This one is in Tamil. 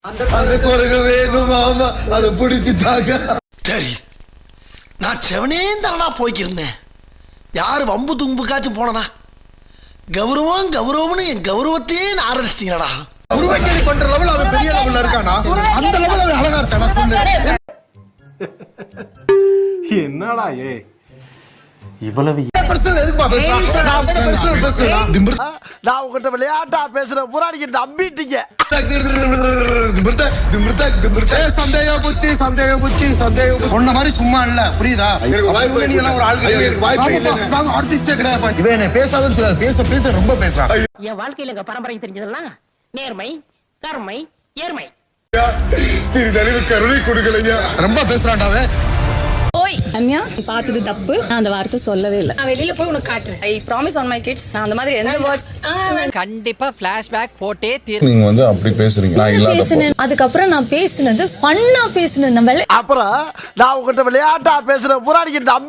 அந்த குரங்கு வேணும் மாமா அதை பிடிச்சி தாங்க. சரி, நான் செவனேந்தானா போய்க்கிருந்தேன். யாரு வம்பு தும்புக்காச்சும் போனனா? கௌரவம் கௌரவம்னு என் கௌரவத்தையே ஆரம்பிச்சிட்டீங்களா? உருவக்கேலி பண்ற லெவல் அவன் பெரிய லெவல்ல இருக்கானா? அந்த லெவல் அவன் அழகா இருக்கானா? சொல்லு. என்னடா இவ்வளவு பர்சனல் எதுக்கு பேசுறா? நான் உங்ககிட்ட விளையாட்டா பேசுற புராணிக்கு நம்பிட்டீங்க. சந்தேக புத்தி சந்தேக புத்தி சந்தேக புத்தி உன்ன மாதிரி சும்மா இல்ல, புரியுதா? ஒரு ஆள் ஆர்டிஸ்டே கிடையாது. இவன் என்ன பேசாதன்னு சொல்ல, பேச பேச ரொம்ப பேசுறான். என் வாழ்க்கையில எங்க பரம்பரை தெரிஞ்சதெல்லாம் நேர்மை, கருமை, ஏர்மை. சிறிதளவு கருணை கொடுக்கலைங்க. ரொம்ப பேசுறான்டாவே. ஓய் ரம்யா, பார்த்தது தப்பு. நான் அந்த வார்த்தை சொல்லவே இல்லை. நான் வெளியில போய் உனக்கு காட்டுறேன். I promise on my kids. நான் அந்த மாதிரி எந்த வேர்ட்ஸ் கண்டிப்பா ஃபிளாஷ்பேக் போட்டே நீங்க வந்து அப்படி பேசுறீங்க. நான் இல்லாதப்போ பேசினேன். அதுக்கப்புறம் நான் பேசினது ஃபன்னா பேசினேன். நம்ம அப்புறம் நான் உங்ககிட்ட விளையாட்டா பேசுற புராணிக்கு நம்பி